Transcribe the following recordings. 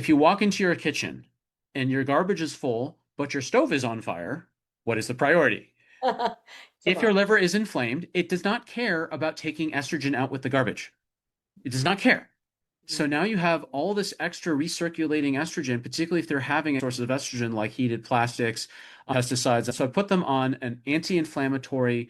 If you walk into your kitchen and your garbage is full, but your stove is on fire, what is the priority? If your Savant. liver is inflamed, it does not care about taking estrogen out with the garbage. It does not care. So now you have all this extra recirculating estrogen, particularly if they're having sources of estrogen like heated plastics, pesticides. So I put them on an anti-inflammatory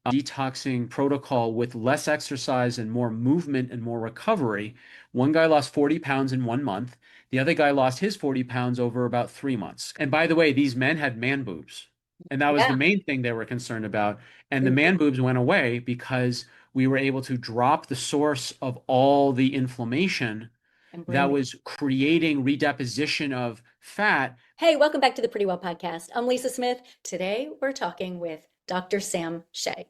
detoxing protocol with less exercise and more movement and more recovery. One guy lost 40 pounds in 1 month. The other guy lost his 40 pounds over about 3 months. And by the way, these men had man boobs. And that was the Yeah. main thing they were concerned about. And the Mhm. man boobs went away because we were able to drop the source of all the inflammation And bring that the. was creating redeposition of fat. Hey, welcome back to the Pretty Well podcast. I'm Lisa Smith. Today we're talking with Dr. Sam Shay.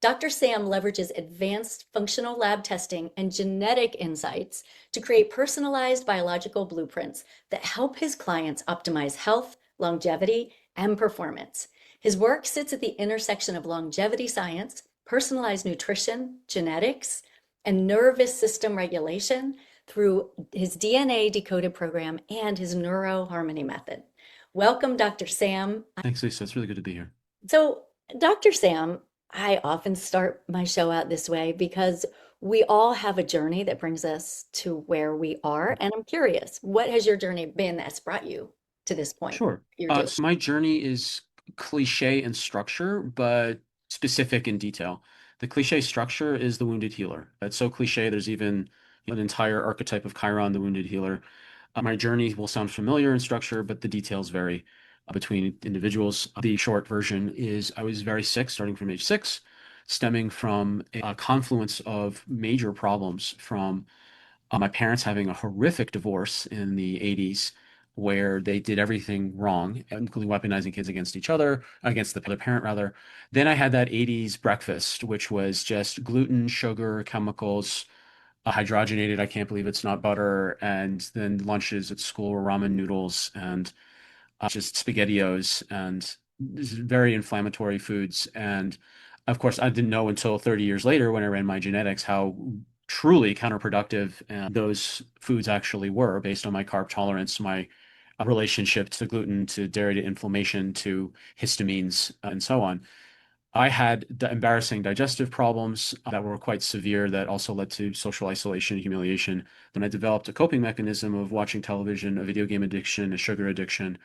Dr. Sam leverages advanced functional lab testing and genetic insights to create personalized biological blueprints that help his clients optimize health, longevity, and performance. His work sits at the intersection of longevity science, personalized nutrition, genetics, and nervous system regulation through his DNA decoded program and his neuroharmony method. Welcome, Dr. Sam. Thanks, Lisa. It's really good to be here. So, Dr. Sam, I often start my show out this way because we all have a journey that brings us to where we are. And I'm curious, what has your journey been that's brought you to this point? Sure. You're doing. So my journey is cliche in structure, but specific in detail. The cliche structure is the wounded healer. That's so cliche. There's even an entire archetype of Chiron, the wounded healer. My journey will sound familiar in structure, but the details vary between individuals. The short version is I was very sick starting from age 6, stemming from a confluence of major problems from my parents having a horrific divorce in the 80s where they did everything wrong, including weaponizing kids against each other, against the other parent rather. Then I had that 80s breakfast, which was just gluten, sugar, chemicals, hydrogenated. I can't believe it's not butter. And then lunches at school were ramen noodles and just SpaghettiOs and very inflammatory foods. And of course, I didn't know until 30 years later when I ran my genetics how truly counterproductive those foods actually were based on my carb tolerance, my relationship to gluten, to dairy, to inflammation, to histamines, and so on. I had embarrassing digestive problems that were quite severe that also led to social isolation and humiliation. Then I developed a coping mechanism of watching television, a video game addiction, a sugar addiction,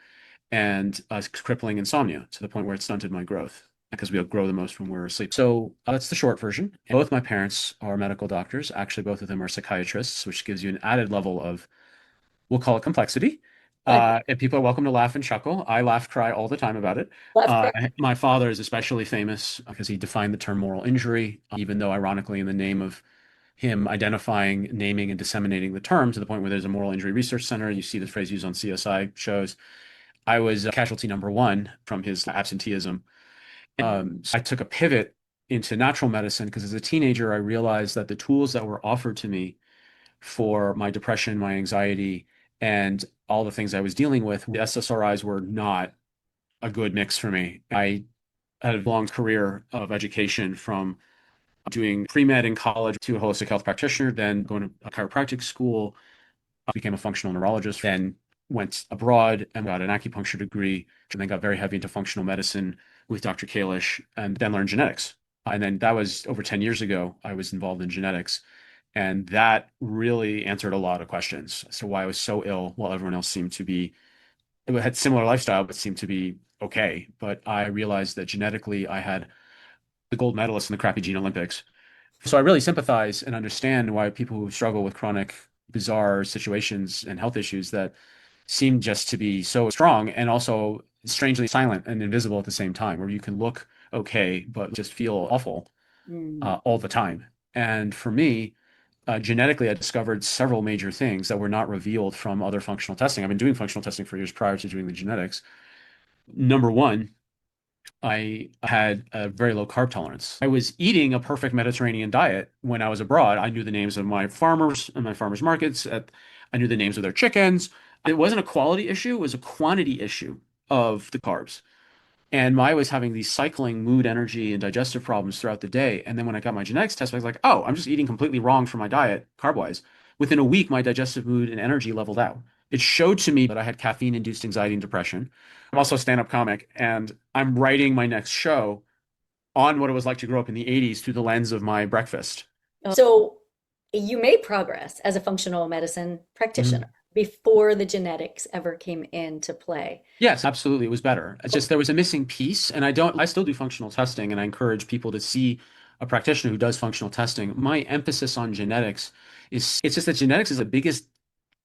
and crippling insomnia to the point where it stunted my growth because we grow the most when we're asleep. So that's the short version. Both my parents are medical doctors. Actually, both of them are psychiatrists, which gives you an added level of, we'll call it complexity. Okay. And people are welcome to laugh and chuckle. I laugh, cry all the time about it. Left crack. My father is especially famous because he defined the term moral injury, even though, ironically, in the name of him identifying, naming, and disseminating the term to the point where there's a moral injury research center. You see the phrase used on CSI shows. I was casualty number one from his absenteeism. So I took a pivot into natural medicine because as a teenager, I realized that the tools that were offered to me for my depression, my anxiety, and all the things I was dealing with, the SSRIs were not a good mix for me. I had a long career of education from doing pre-med in college to a holistic health practitioner, then going to a chiropractic school, became a functional neurologist, then went abroad and got an acupuncture degree, and then got very heavy into functional medicine with Dr. Kalish, and then learned genetics. And then that was over 10 years ago, I was involved in genetics. And that really answered a lot of questions as to why I was so ill while everyone else seemed to be, it had similar lifestyle, but seemed to be okay. But I realized that genetically I had the gold medalist in the crappy gene Olympics. So I really sympathize and understand why people who struggle with chronic, bizarre situations and health issues that seem just to be so strong and also strangely silent and invisible at the same time, where you can look okay, but just feel awful Mm. all the time. And for me, genetically, I discovered several major things that were not revealed from other functional testing. I've been doing functional testing for years prior to doing the genetics. Number one, I had a very low carb tolerance. I was eating a perfect Mediterranean diet when I was abroad. I knew the names of my farmers and my farmers markets. I knew the names of their chickens. It wasn't a quality issue, it was a quantity issue of the carbs. And I was having these cycling mood, energy, and digestive problems throughout the day. And then when I got my genetics test, I was like, oh, I'm just eating completely wrong for my diet, carb wise. Within a week, my digestive mood and energy leveled out. It showed to me that I had caffeine-induced anxiety and depression. I'm also a stand-up comic, and I'm writing my next show on what it was like to grow up in the 80s through the lens of my breakfast. So you made progress as a functional medicine practitioner Mhm. before the genetics ever came into play. Yes, absolutely. It was better. It's just there was a missing piece, and I still do functional testing, and I encourage people to see a practitioner who does functional testing. My emphasis on genetics is it's just that genetics is the biggest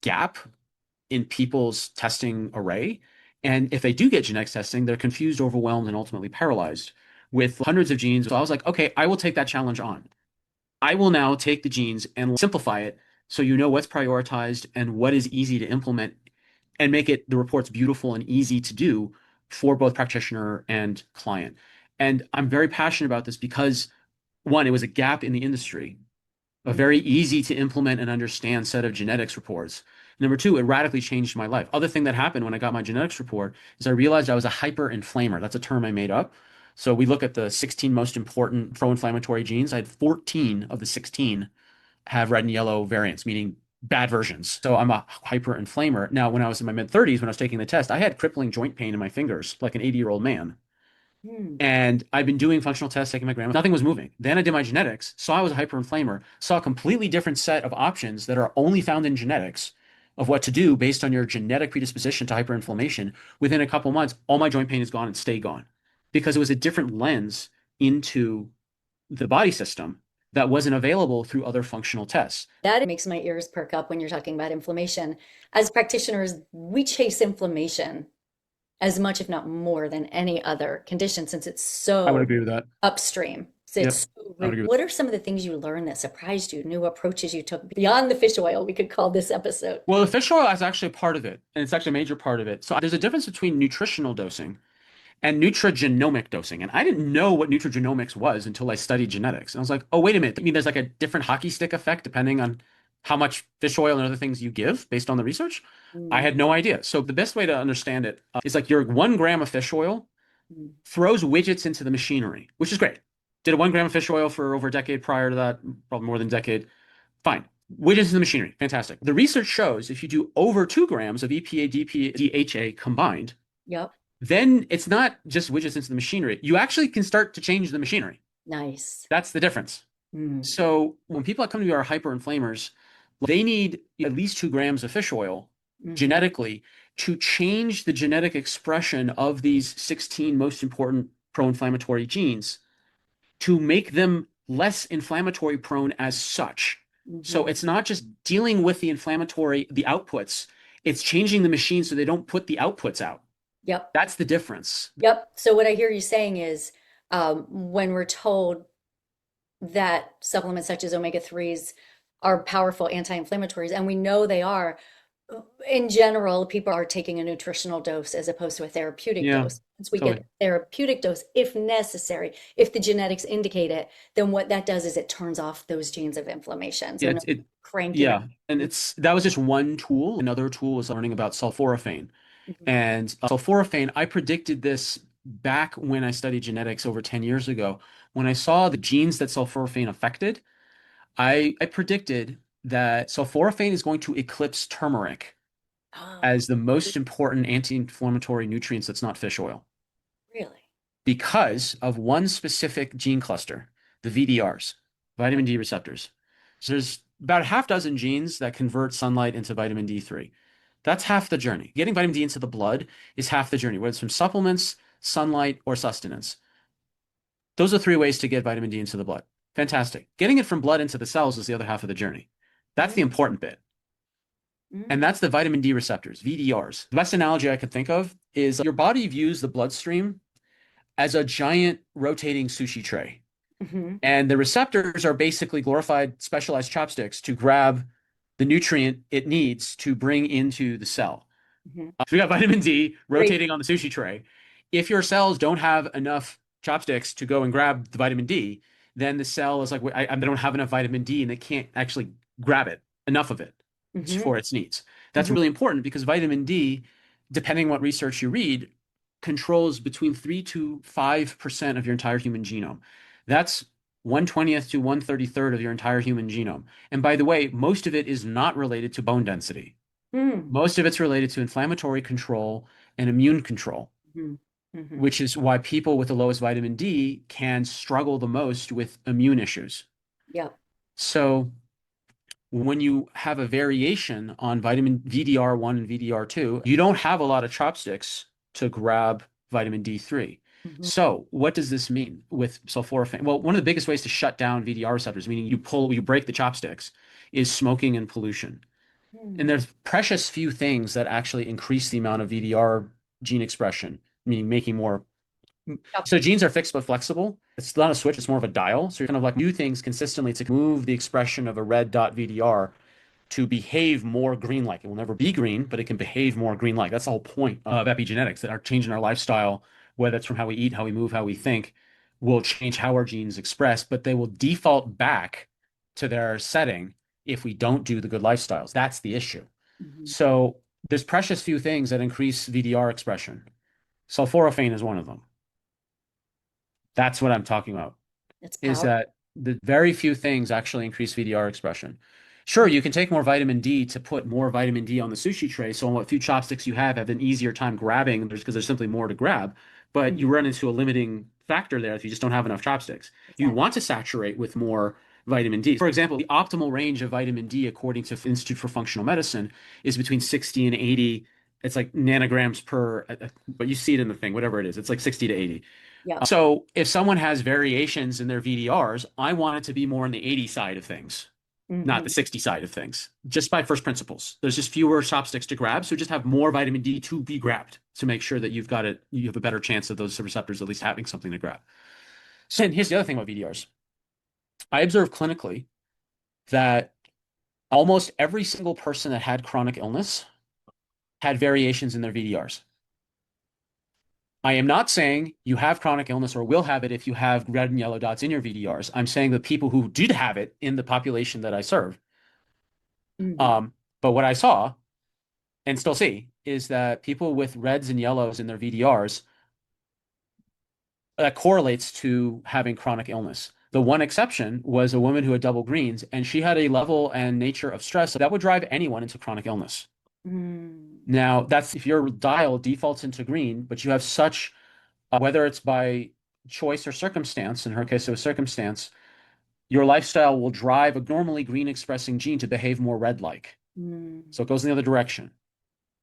gap in people's testing array. And if they do get genetics testing, they're confused, overwhelmed, and ultimately paralyzed with hundreds of genes. So I was like, okay, I will take that challenge on. I will now take the genes and simplify it so you know what's prioritized and what is easy to implement and make it the reports beautiful and easy to do for both practitioner and client. And I'm very passionate about this because one, it was a gap in the industry, a Mhm. very easy to implement and understand set of genetics reports. Number two, it radically changed my life. Other thing that happened when I got my genetics report is I realized I was a hyperinflamer. That's a term I made up. So we look at the 16 most important pro-inflammatory genes. I had 14 of the 16 have red and yellow variants, meaning bad versions. So I'm a hyperinflamer. Now, when I was in my mid 30s, when I was taking the test, I had crippling joint pain in my fingers, like an 80-year-old man. Hmm. And I've been doing functional tests, taking my gram, nothing was moving. Then I did my genetics, saw I was a hyperinflamer, saw a completely different set of options that are only found in genetics of what to do based on your genetic predisposition to hyperinflammation. Within a couple months, all my joint pain is gone and stay gone because it was a different lens into the body system that wasn't available through other functional tests. That makes my ears perk up when you're talking about inflammation. As practitioners, we chase inflammation as much, if not more, than any other condition since it's I would so agree with that. upstream. So Yep, it's so I would root. agree with What are some of the things you learned that surprised you, new approaches you took beyond the fish oil, we could call this episode? Well, the fish oil is actually a part of it, and it's actually a major part of it. So there's a difference between nutritional dosing and nutrigenomic dosing. And I didn't know what nutrigenomics was until I studied genetics. And I was like, oh, wait a minute. I mean, there's like a different hockey stick effect depending on how much fish oil and other things you give based on the research. I Mm, had no idea. So the best way to understand it is like your 1 gram of fish oil mm. throws widgets into the machinery, which is great. Did a 1 gram of fish oil for over a decade prior to that, probably more than a decade. Fine. Widgets in the machinery, fantastic. The research shows if you do over 2 grams of EPA, DPA, DHA combined, Yep. then it's not just widgets into the machinery. You actually can start to change the machinery. Nice. That's the difference. Mm, So when people that come to me are hyperinflamers, they need at least 2 grams of fish oil hmm. genetically to change the genetic expression of these 16 most important pro-inflammatory genes to make them less inflammatory prone as such. So Hmm. it's not just dealing with the inflammatory, the outputs, it's changing the machine so they don't put the outputs out. Yep. That's the difference. Yep. So what I hear you saying is when we're told that supplements such as omega-3s are powerful anti-inflammatories, and we know they are, in general, people are taking a nutritional dose as opposed to a therapeutic Yeah, dose. Once we get totally. a therapeutic dose, if necessary, if the genetics indicate it, then what that does is it turns off those genes of inflammation. Yeah, So no cranking. yeah, and it's that was just one tool. Another tool was learning about sulforaphane. Mhm. And sulforaphane, I predicted this back when I studied genetics over 10 years ago. When I saw the genes that sulforaphane affected, I predicted that sulforaphane is going to eclipse turmeric Oh, as the most important anti-inflammatory nutrients that's not fish oil really? because of one specific gene cluster, the VDRs, Okay. vitamin D receptors. So there's about a half dozen genes that convert sunlight into vitamin D3. That's half the journey. Getting vitamin D into the blood is half the journey, whether it's from supplements, sunlight, or sustenance. Those are three ways to get vitamin D into the blood. Fantastic. Getting it from blood into the cells is the other half of the journey. That's the Mm, important bit. And mm, that's the vitamin D receptors, VDRs. The best analogy I could think of is your body views the bloodstream as a giant rotating sushi tray. mhm, And the receptors are basically glorified specialized chopsticks to grab the nutrient it needs to bring into the cell. mhm. So we got vitamin D Great. rotating on the sushi tray. If your cells don't have enough chopsticks to go and grab the vitamin D, then the cell is like, I don't have enough vitamin D and they can't actually grab it, enough of it Mhm, for its needs. That's mhm. really important because vitamin D, depending what research you read, controls between 3 to 5% of your entire human genome. That's 1/20th to 1/33rd of your entire human genome. And by the way, most of it is not related to bone density. Mm. Most of it's related to inflammatory control and immune control, Hmm. Hmm. which is why people with the lowest vitamin D can struggle the most with immune issues. Yep. So when you have a variation on vitamin VDR1 and VDR2, you don't have a lot of chopsticks to grab vitamin D3. Hmm. So, what does this mean with sulforaphane? Well, one of the biggest ways to shut down VDR receptors, meaning you break the chopsticks, is smoking and pollution. And Mm. there's precious few things that actually increase the amount of VDR gene expression, meaning making more. Yep. So genes are fixed but flexible. It's not a switch, it's more of a dial. So you're kind of like do things consistently to move the expression of a red dot VDR to behave more green-like. It will never be green, but it can behave more green-like. That's the whole point of epigenetics, that our change in our lifestyle, whether it's from how we eat, how we move, how we think, will change how our genes express, but they will default back to their setting if we don't do the good lifestyles. That's the issue. Hmm. So there's precious few things that increase VDR expression. Sulforaphane is one of them. That's what I'm talking about. It's Is powerful. that the very few things actually increase VDR expression. Sure, you can take more vitamin D to put more vitamin D on the sushi tray, so what few chopsticks you have an easier time grabbing because there's simply more to grab, but you Mhm. run into a limiting factor there if you just don't have enough chopsticks. You Exactly. want to saturate with more vitamin D. For example, the optimal range of vitamin D, according to Institute for Functional Medicine, is between 60 and 80. It's like nanograms per, but you see it in the thing, whatever it is. It's like 60 to 80. Yep. So if someone has variations in their VDRs, I want it to be more on the 80 side of things, not the Hmm. 60 side of things, just by first principles. There's just fewer chopsticks to grab, so just have more vitamin D to be grabbed to make sure that you have a better chance of those receptors at least having something to grab. So and here's the other thing about VDRs. I observed clinically that almost every single person that had chronic illness had variations in their VDRs. I am not saying you have chronic illness or will have it if you have red and yellow dots in your VDRs. I'm saying the people who did have it in the population that I serve. Hmm. Um, but what I saw and still see is that people with reds and yellows in their VDRs, that correlates to having chronic illness. The one exception was a woman who had double greens, and she had a level and nature of stress that would drive anyone into chronic illness. Mm. Now, that's if your dial defaults into green, but you have such, whether it's by choice or circumstance, in her case, it was circumstance, your lifestyle will drive a normally green expressing gene to behave more red like. Mm. So it goes in the other direction.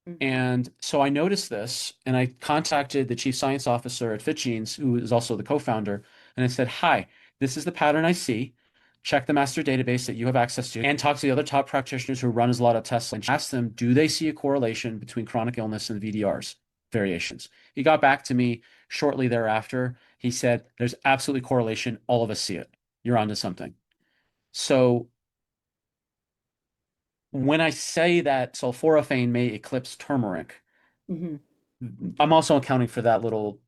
Hmm. And so I noticed this and I contacted the chief science officer at FitGenes, who is also the co-founder, and I said, hi, this is the pattern I see. Check the master database that you have access to and talk to the other top practitioners who run a lot of tests and ask them, do they see a correlation between chronic illness and VDRs variations? He got back to me shortly thereafter. He said, there's absolutely correlation. All of us see it. You're onto something. So when I say that sulforaphane may eclipse turmeric, Hmm. I'm also accounting for that little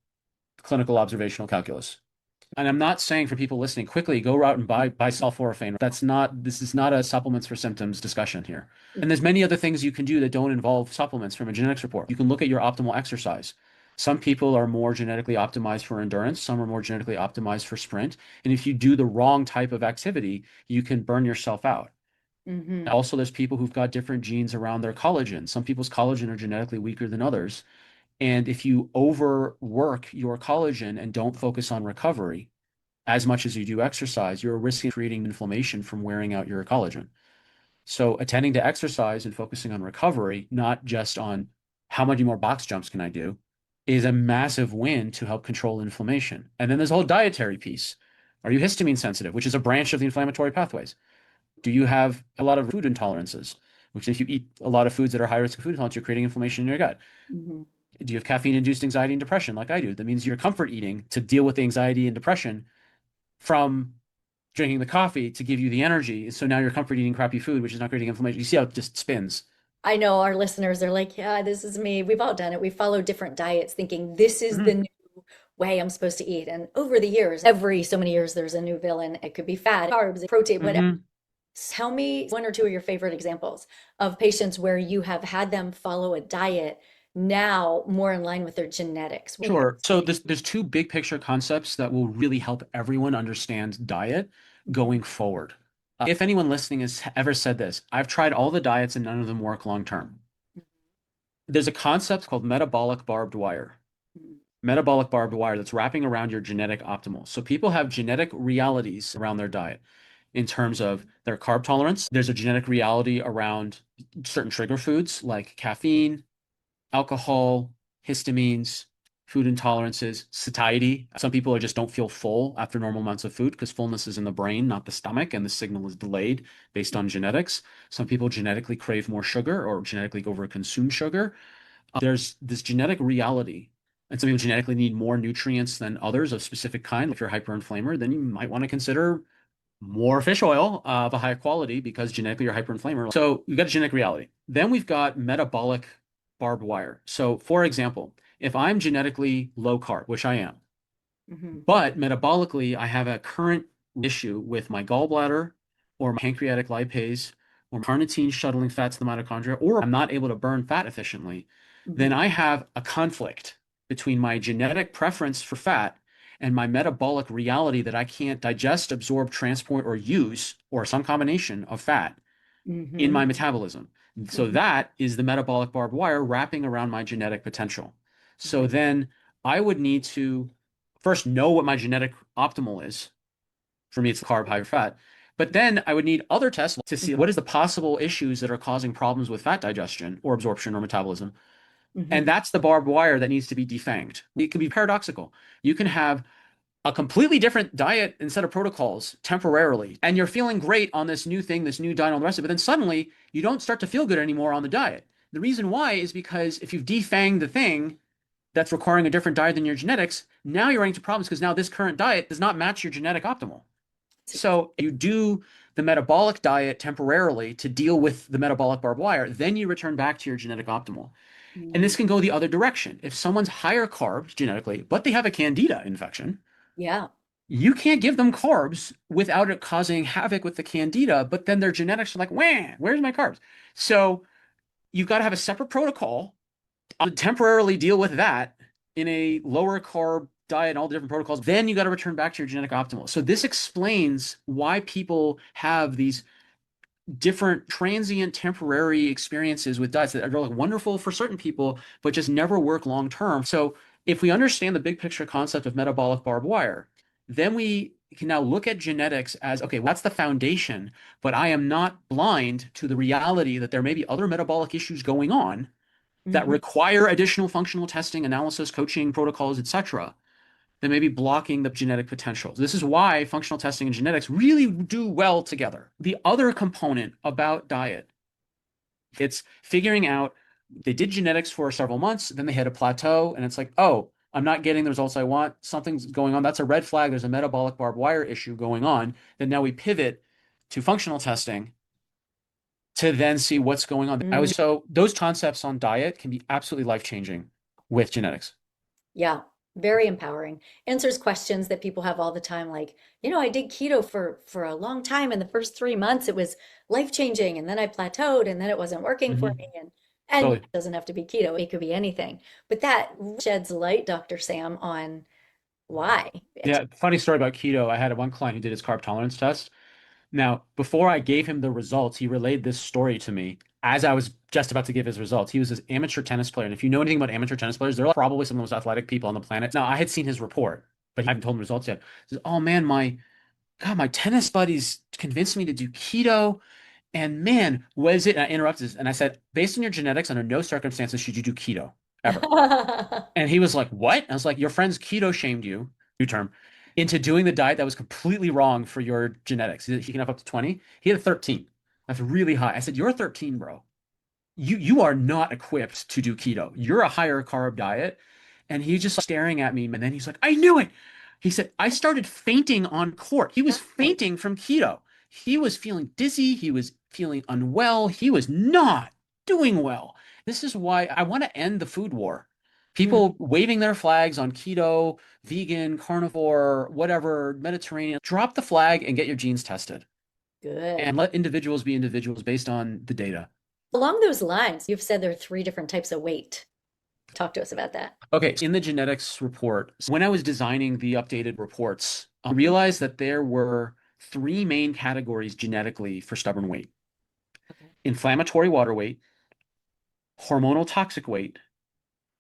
clinical observational calculus. And I'm not saying for people listening, quickly go out and buy sulforaphane. This is not a supplements for symptoms discussion here. And there's many other things you can do that don't involve supplements from a genetics report. You can look at your optimal exercise. Some people are more genetically optimized for endurance, some are more genetically optimized for sprint. And if you do the wrong type of activity, you can burn yourself out. Hmm. Also, there's people who've got different genes around their collagen. Some people's collagen are genetically weaker than others. And if you overwork your collagen and don't focus on recovery as much as you do exercise, you're risking creating inflammation from wearing out your collagen. So attending to exercise and focusing on recovery, not just on how many more box jumps can I do, is a massive win to help control inflammation. And then there's a whole dietary piece. Are you histamine sensitive, which is a branch of the inflammatory pathways? Do you have a lot of food intolerances? Which if you eat a lot of foods that are high risk of food intolerance, you're creating inflammation in your gut. Hmm. Do you have caffeine induced anxiety and depression like I do? That means you're comfort eating to deal with the anxiety and depression from drinking the coffee to give you the energy. So now you're comfort eating crappy food, which is not creating inflammation. You see how it just spins. I know our listeners are like, yeah, this is me. We've all done it. We follow different diets thinking this is the Mm-hmm. new way I'm supposed to eat. And over the years, every so many years, there's a new villain. It could be fat, carbs, protein, whatever. Mm-hmm. Tell me one or two of your favorite examples of patients where you have had them follow a diet now more in line with their genetics. Sure. So there's two big picture concepts that will really help everyone understand diet Mhm. going forward. If anyone listening has ever said this, I've tried all the diets and none of them work long term. there's a concept called metabolic barbed wire. Mm, Metabolic barbed wire that's wrapping around your genetic optimal. So people have genetic realities around their diet in terms of their carb tolerance. There's a genetic reality around certain trigger foods like caffeine, alcohol, histamines, food intolerances, satiety. Some people just don't feel full after normal amounts of food because fullness is in the brain, not the stomach, and the signal is delayed based on genetics. Some people genetically crave more sugar or genetically overconsume sugar. There's this genetic reality. And some people genetically need more nutrients than others of specific kind. If you're a hyperinflamer, then you might want to consider more fish oil of a high quality because genetically you're hyperinflamer. So we've got a genetic reality. Then we've got metabolic barbed wire. So for example, if I'm genetically low carb, which I am, mhm, but metabolically I have a current issue with my gallbladder or my pancreatic lipase or carnitine shuttling fat to the mitochondria, or I'm not able to burn fat efficiently, then mhm, I have a conflict between my genetic preference for fat and my metabolic reality that I can't digest, absorb, transport, or use, or some combination of fat in mhm, my metabolism. So mhm. that is the metabolic barbed wire wrapping around my genetic potential. So Right. then I would need to first know what my genetic optimal is. For me, it's carb, high fat. But then I would need other tests to see Mhm, what is the possible issues that are causing problems with fat digestion or absorption or metabolism. And mhm. that's the barbed wire that needs to be defanged. It can be paradoxical. You can have a completely different diet and set of protocols temporarily, and you're feeling great on this new thing, this new diet, and all the rest of it. But then suddenly you don't start to feel good anymore on the diet. The reason why is because if you've defanged the thing that's requiring a different diet than your genetics, now you're running into problems because now this current diet does not match your genetic optimal. So you do the metabolic diet temporarily to deal with the metabolic barbed wire, then you return back to your genetic optimal. And Mm, this can go the other direction. If someone's higher carbs genetically, but they have a candida infection, yeah. you can't give them carbs without it causing havoc with the candida, but then their genetics are like, wah, where's my carbs? So you've got to have a separate protocol to temporarily deal with that in a lower carb diet and all the different protocols. Then you got to return back to your genetic optimal. So this explains why people have these different transient temporary experiences with diets that are like wonderful for certain people but just never work long term. So if we understand the big picture concept of metabolic barbed wire, then we can now look at genetics as okay, well, that's the foundation, but I am not blind to the reality that there may be other metabolic issues going on that Mhm. require additional functional testing, analysis, coaching protocols, etc., that may be blocking the genetic potential. This is why functional testing and genetics really do well together. The other component about diet, it's figuring out they did genetics for several months, then they hit a plateau, and it's like, oh, I'm not getting the results I want. Something's going on. That's a red flag. There's a metabolic barbed wire issue going on. Then now we pivot to functional testing to then see what's going on. I Mm, was so those concepts on diet can be absolutely life-changing with genetics. yeah. Very empowering. Answers questions that people have all the time, like, I did keto for a long time. In the first 3 months, it was life-changing, and then I plateaued, and then it wasn't working for me. Mhm. And it Totally. doesn't have to be keto, it could be anything. But that sheds light, Dr. Sam, on why. Yeah, funny story about keto. I had one client who did his carb tolerance test. Now, before I gave him the results, he relayed this story to me as I was just about to give his results. He was this amateur tennis player. And if you know anything about amateur tennis players, they're probably some of the most athletic people on the planet. Now, I had seen his report, but I haven't told him the results yet. He says, oh man, my tennis buddies convinced me to do keto. And man, was it? And I interrupted this and I said, based on your genetics, under no circumstances should you do keto ever. And he was like, what? I was like, your friends keto shamed you, new term, into doing the diet that was completely wrong for your genetics. He can have up to 20. He had a 13. That's really high. I said, you're 13, bro. You are not equipped to do keto. You're a higher carb diet. And he's just staring at me. And then he's like, I knew it. He said, I started fainting on court. He was Right. fainting from keto. He was feeling dizzy. He was feeling unwell. He was not doing well. This is why I want to end the food war. Mm, People waving their flags on keto, vegan, carnivore, whatever, Mediterranean. Drop the flag and get your genes tested good. and let individuals be individuals based on the data. Along those lines, you've said there are three different types of weight. Talk to us about that. Okay, in the genetics report, when I was designing the updated reports, I realized that there were three main categories genetically for stubborn weight: Okay. inflammatory water weight, hormonal toxic weight,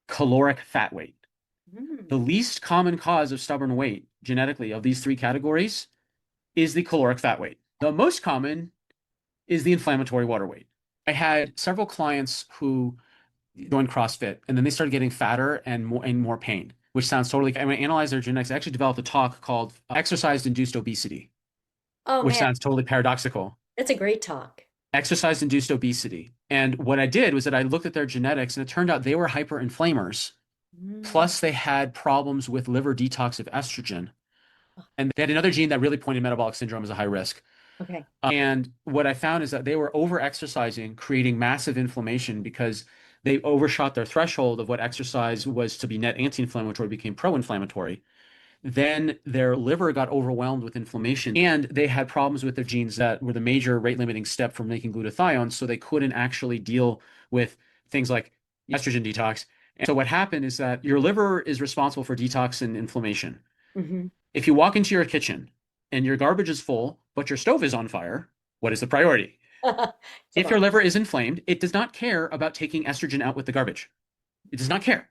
caloric fat weight. The Mm. least common cause of stubborn weight genetically of these three categories is the caloric fat weight. The most common is the inflammatory water weight. I had several clients who joined CrossFit and then they started getting fatter and more pain, which sounds totally. I mean, analyze their genetics. I actually developed a talk called exercise-induced obesity, Oh which man, sounds totally paradoxical. that's a great talk. Exercise-induced obesity. And what I did was that I looked at their genetics and it turned out they were hyperinflamers. Mm. Plus, they had problems with liver detox of estrogen. And they had another gene that really pointed metabolic syndrome as a high risk. Okay. And what I found is that they were over exercising, creating massive inflammation because they overshot their threshold of what exercise was to be net anti-inflammatory, became pro-inflammatory. Then their liver got overwhelmed with inflammation, and they had problems with their genes that were the major rate limiting step for making glutathione. So they couldn't actually deal with things like estrogen detox. And so what happened is that your liver is responsible for detox and inflammation. Hmm. If you walk into your kitchen and your garbage is full, but your stove is on fire, what is the priority? It's a If your bomb. liver is inflamed, it does not care about taking estrogen out with the garbage. It does not care.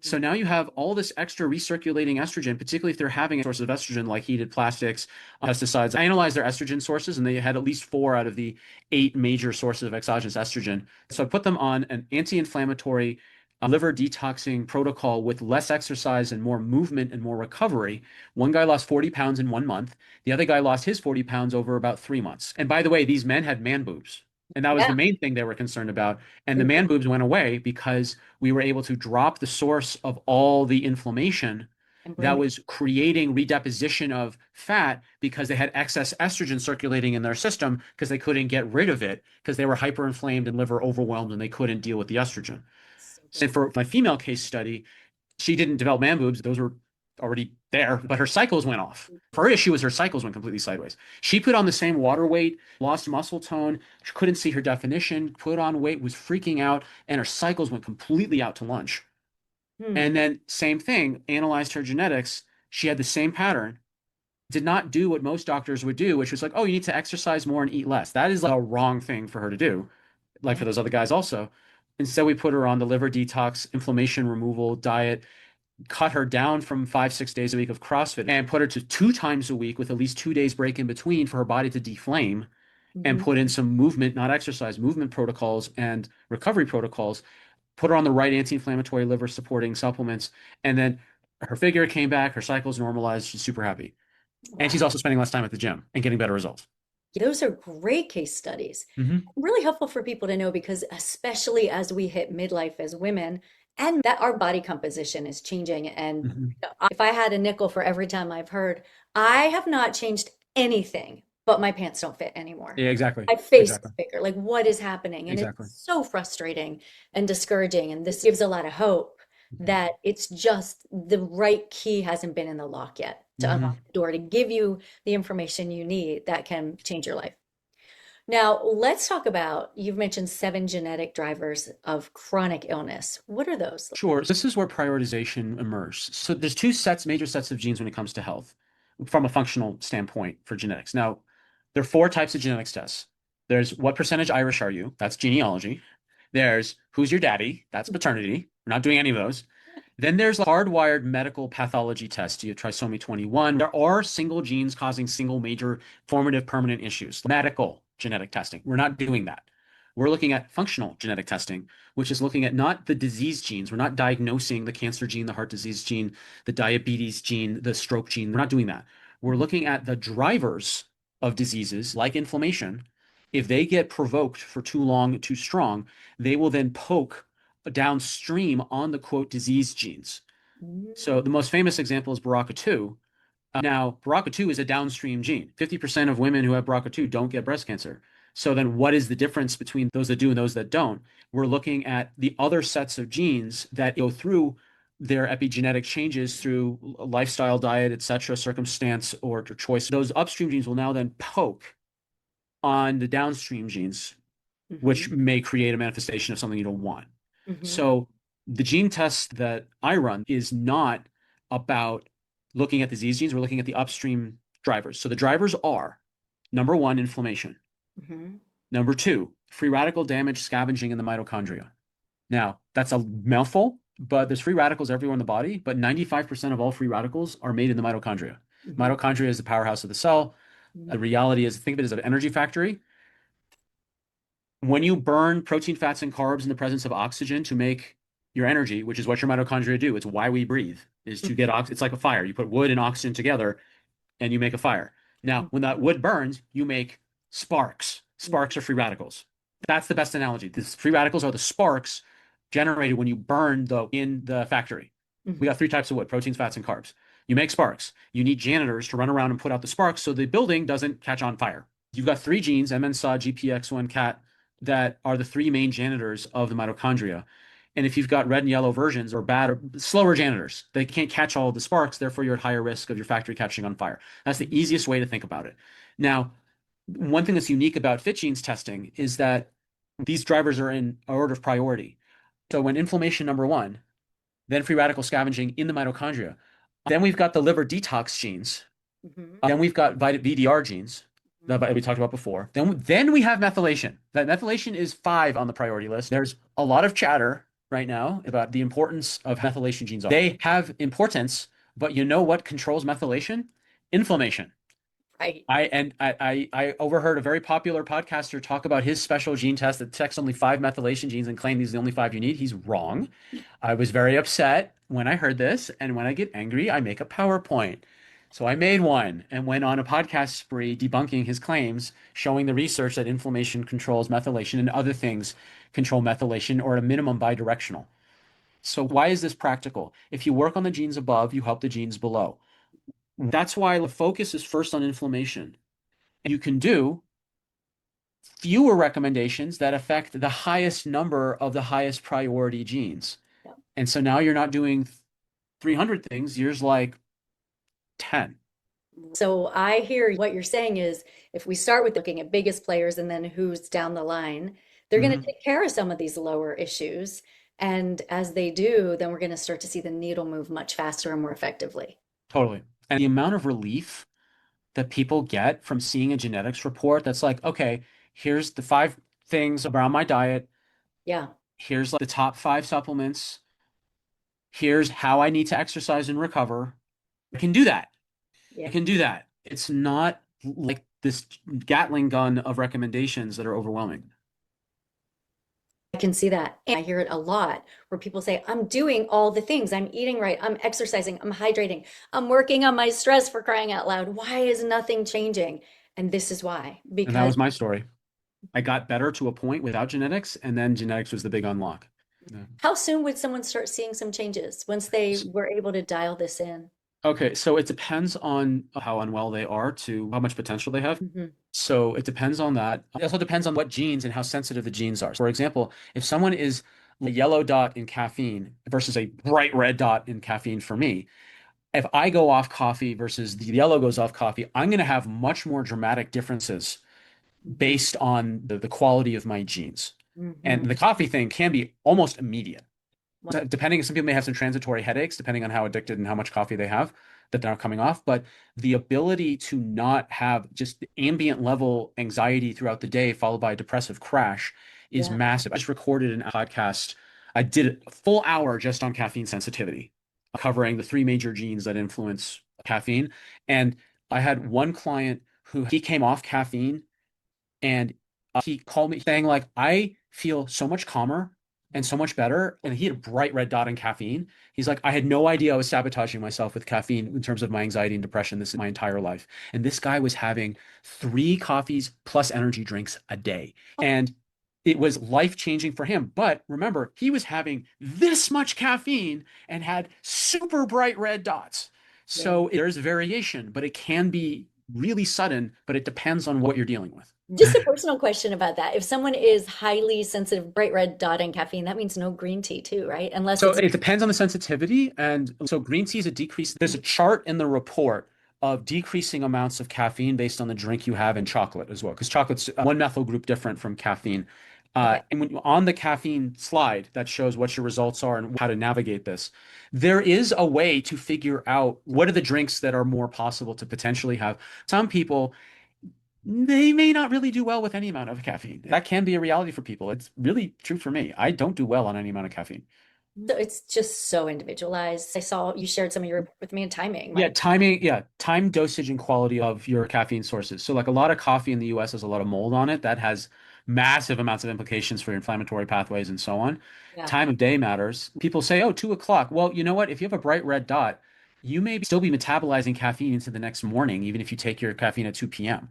So now you have all this extra recirculating estrogen, particularly if they're having a source of estrogen like heated plastics, pesticides. I analyzed their estrogen sources and they had at least four out of the eight major sources of exogenous estrogen. So I put them on an anti-inflammatory liver detoxing protocol with less exercise and more movement and more recovery. One guy lost 40 pounds in 1 month. The other guy lost his 40 pounds over about 3 months. And by the way, these men had man boobs. And that was Yeah. the main thing they were concerned about. And the Mhm. man boobs went away because we were able to drop the source of all the inflammation And bring that the was creating redeposition of fat because they had excess estrogen circulating in their system because they couldn't get rid of it because they were hyperinflamed and liver overwhelmed and they couldn't deal with the estrogen. so good. And for my female case study, she didn't develop man boobs. Those were already there, but her cycles went off. Her issue was her cycles went completely sideways. She put on the same water weight, lost muscle tone, she couldn't see her definition, put on weight, was freaking out, and her cycles went completely out to lunch. Hmm. And then, same thing, analyzed her genetics. She had the same pattern, did not do what most doctors would do, which was like, oh, you need to exercise more and eat less. That is like a wrong thing for her to do, like Yeah. for those other guys also. Instead, we put her on the liver detox, inflammation removal diet, cut her down from 5, 6 days a week of CrossFit and put her to 2 times a week with at least 2 days break in between for her body to deflame and Hmm. put in some movement, not exercise, movement protocols and recovery protocols, put her on the right anti-inflammatory liver supporting supplements. And then her figure came back, her cycles normalized. She's super happy. And she's Wow. also spending less time at the gym and getting better results. Those are great case studies. Hmm. Really helpful for people to know because, especially as we hit midlife as women, and that our body composition is changing. And Hmm. if I had a nickel for every time I've heard, I have not changed anything, but my pants don't fit anymore. Yeah, exactly. My face is Exactly. bigger. Like, what is happening? And Exactly. it's so frustrating and discouraging. And this gives a lot of hope that it's just the right key hasn't been in the lock yet to Hmm. unlock the door to give you the information you need that can change your life. Now, let's talk about you've mentioned seven genetic drivers of chronic illness. What are those? Sure. So this is where prioritization emerged. So there's two sets, major sets of genes when it comes to health from a functional standpoint for genetics. Now, there are four types of genetics tests. There's what percentage Irish are you? That's genealogy. There's who's your daddy? That's paternity. We're not doing any of those. Then there's a hardwired medical pathology test. You have trisomy 21. There are single genes causing single major formative permanent issues. Medical genetic testing. We're not doing that. We're looking at functional genetic testing, which is looking at not the disease genes. We're not diagnosing the cancer gene, the heart disease gene, the diabetes gene, the stroke gene. We're not doing that. We're Mhm. looking at the drivers of diseases like inflammation. If they get provoked for too long, too strong, they will then poke downstream on the quote disease genes. Mm. So the most famous example is BRCA2. Now, BRCA2 is a downstream gene. 50% of women who have BRCA2 don't get breast cancer. So then what is the difference between those that do and those that don't? We're looking at the other sets of genes that go through their epigenetic changes through lifestyle, diet, etc., circumstance, or choice. Those upstream genes will now then poke on the downstream genes, which Mhm. may create a manifestation of something you don't want. Mhm. So the gene test that I run is not about looking at disease genes. We're looking at the upstream drivers. So the drivers are number one, inflammation. Mhm. Number two, free radical damage scavenging in the mitochondria. Now, that's a mouthful, but there's free radicals everywhere in the body, but 95% of all free radicals are made in the mitochondria. Hmm. Mitochondria is the powerhouse of the cell. The Hmm. reality is, think of it as an energy factory. When you burn protein, fats, and carbs in the presence of oxygen to make your energy, which is what your mitochondria do, it's why we breathe, is to get it's like a fire. You put wood and oxygen together and you make a fire. Now, when that wood burns, you make sparks. Sparks are free radicals. That's the best analogy. The free radicals are the sparks generated when you burn in the factory. We Hmm. got three types of wood: proteins, fats, and carbs. You make sparks. You need janitors to run around and put out the sparks so the building doesn't catch on fire. You've got three genes, MNSA, GPX1, CAT, that are the three main janitors of the mitochondria. And if you've got red and yellow versions or bad or slower janitors, they can't catch all of the sparks, therefore you're at higher risk of your factory catching on fire. That's the easiest way to think about it. Now, one thing that's unique about fit genes testing is that these drivers are in order of priority. So when inflammation number one, then free radical scavenging in the mitochondria, then we've got the liver detox genes, Hmm. then we've got VDR genes that we talked about before. Then we have methylation. That methylation is five on the priority list. There's a lot of chatter right now about the importance of methylation genes. They have importance, but you know what controls methylation? Inflammation. Right. I overheard a very popular podcaster talk about his special gene test that detects only five methylation genes and claim these are the only five you need. He's wrong. I was very upset when I heard this, and when I get angry, I make a PowerPoint. So I made one and went on a podcast spree debunking his claims, showing the research that inflammation controls methylation and other things control methylation or at a minimum bidirectional. So why is this practical? If you work on the genes above, you help the genes below. That's why the focus is first on inflammation. You can do fewer recommendations that affect the highest number of the highest priority genes. Yeah. And so now you're not doing 300 things, you're like 10. So I hear what you're saying is if we start with looking at biggest players and then who's down the line, they're going to Mhm. take care of some of these lower issues. And as they do, then we're going to start to see the needle move much faster and more effectively. Totally. And the amount of relief that people get from seeing a genetics report that's like, okay, here's the five things around my diet. Yeah. Here's like the top five supplements. Here's how I need to exercise and recover. I can do that. I Yeah. can do that. It's not like this Gatling gun of recommendations that are overwhelming. I can see that. And I hear it a lot where people say, I'm doing all the things. I'm eating right. I'm exercising. I'm hydrating. I'm working on my stress for crying out loud. Why is nothing changing? And this is why. And that Because was my story. I got better to a point without genetics, and then genetics was the big unlock. Yeah. how soon would someone start seeing some changes once they were able to dial this in? Okay, so it depends on how unwell they are to how much potential they have. Hmm. So it depends on that. It also depends on what genes and how sensitive the genes are. For example, if someone is a yellow dot in caffeine versus a bright red dot in caffeine for me, if I go off coffee versus the yellow goes off coffee, I'm going to have much more dramatic differences Hmm. based on the quality of my genes. Hmm. And the coffee thing can be almost immediate. Depending, some people may have some transitory headaches depending on how addicted and how much coffee they have that they're not coming off. But the ability to not have just ambient level anxiety throughout the day, followed by a depressive crash, is Yeah. massive. I just recorded a podcast. I did a full hour just on caffeine sensitivity, covering the three major genes that influence caffeine. And I had one client who he came off caffeine and he called me saying like, I feel so much calmer and so much better. And he had a bright red dot in caffeine. He's like, I had no idea I was sabotaging myself with caffeine in terms of my anxiety and depression this is my entire life. And this guy was having three coffees plus energy drinks a day. And it was life changing for him. But remember, he was having this much caffeine and had super bright red dots. Yeah. So there's variation, but it can be really sudden, but it depends on what you're dealing with. Just a personal question about that. If someone is highly sensitive, bright red dot and caffeine, that means no green tea too, right? Unless So it's it depends on the sensitivity. And so green tea is a decrease. There's a chart in the report of decreasing amounts of caffeine based on the drink you have and chocolate as well, because chocolate's one methyl group different from caffeine. okay. And when on the caffeine slide that shows what your results are and how to navigate this, there is a way to figure out what are the drinks that are more possible to potentially have. Some people they may not really do well with any amount of caffeine. That can be a reality for people. It's really true for me. I don't do well on any amount of caffeine. So it's just so individualized. I saw you shared some of your report with me and timing. Yeah, Like, timing, yeah, time, dosage, and quality of your caffeine sources. So, like a lot of coffee in the US has a lot of mold on it that has massive amounts of implications for your inflammatory pathways and so on. yeah, Time of day matters. People say, oh, 2 o'clock. Well, you know what? If you have a bright red dot, you may still be metabolizing caffeine into the next morning, even if you take your caffeine at 2 p.m.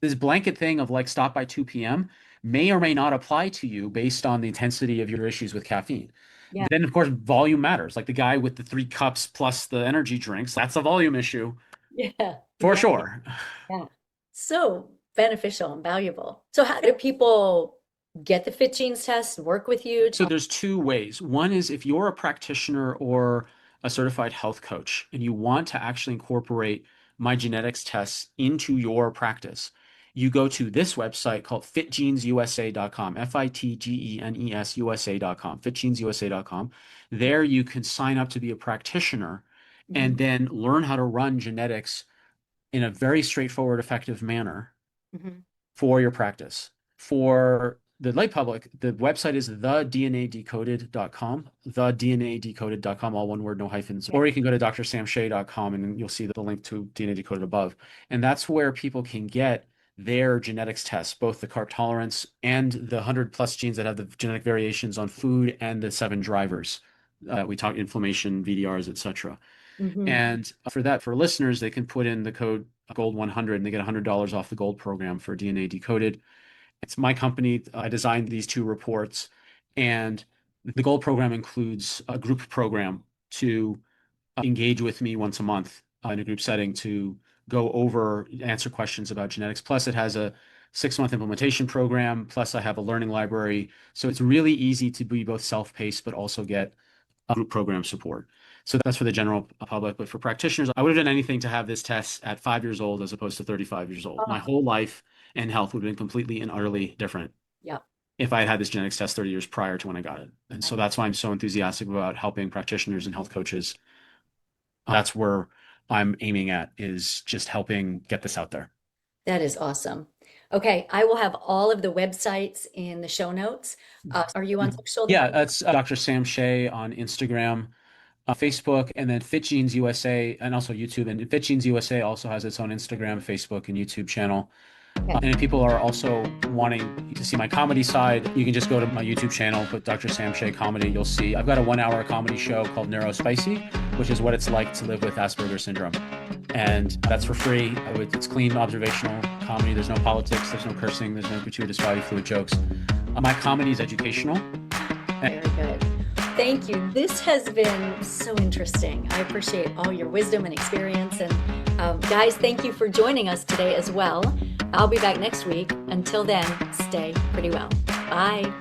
This blanket thing of like stop by 2 p.m. may or may not apply to you based on the intensity of your issues with caffeine. yeah, Then, of course, volume matters. Like the guy with the 3 cups plus the energy drinks, that's a volume issue yeah, for exactly. sure. Yeah. So beneficial and valuable. So how do people get the Fit Genes test, work with you? So there's two ways. One is if you're a practitioner or a certified health coach and you want to actually incorporate my genetics tests into your practice, you go to this website called fitgenesusa.com, FITGENES USA.com, fitgenesusa.com. There you can sign up to be a practitioner Hmm. and then learn how to run genetics in a very straightforward, effective manner Hmm. for your practice. For the lay public, the website is thednadecoded.com, thednadecoded.com, all one word, no hyphens. Yeah. Or you can go to drsamshay.com and you'll see the link to DNA Decoded above. And that's where people can get their genetics tests, both the carb tolerance and the 100 plus genes that have the genetic variations on food and the 7 drivers. We talk inflammation, VDRs, etc. Hmm. And for that, for listeners, they can put in the code Gold 100 and they get $100 off the Gold program for DNA Decoded. It's my company. I designed these two reports, and the Gold program includes a group program to engage with me once a month in a group setting to go over, answer questions about genetics. Plus, it has a 6 month implementation program. Plus, I have a learning library. So it's really easy to be both self-paced, but also get group program support. So that's for the general public. But for practitioners, I would have done anything to have this test at 5 years old as opposed to 35 years old. My Oh, whole life and health would have been completely and utterly different yeah. if I had had this genetics test 30 years prior to when I got it. And so that's why I'm so enthusiastic about helping practitioners and health coaches. That's where I'm aiming at is just helping get this out there. That is awesome. Okay, I will have all of the websites in the show notes. Are you on social? Yeah, that's Dr. Sam Shay on Instagram, Facebook, and then Fit Genes USA, and also YouTube. And Fit Genes USA also has its own Instagram, Facebook, and YouTube channel. Okay. And if people are also wanting to see my comedy side, you can just go to my YouTube channel, put Dr. Sam Shay Comedy. You'll see I've got a 1 hour comedy show called Neurospicy, which is what it's like to live with Asperger's syndrome. And that's for free. It's clean, observational comedy. There's no politics, there's no cursing, there's no gratuitous body fluid jokes. My comedy is educational. Very good. Thank you. This has been so interesting. I appreciate all your wisdom and experience. And guys, thank you for joining us today as well. I'll be back next week. Until then, stay pretty well. Bye.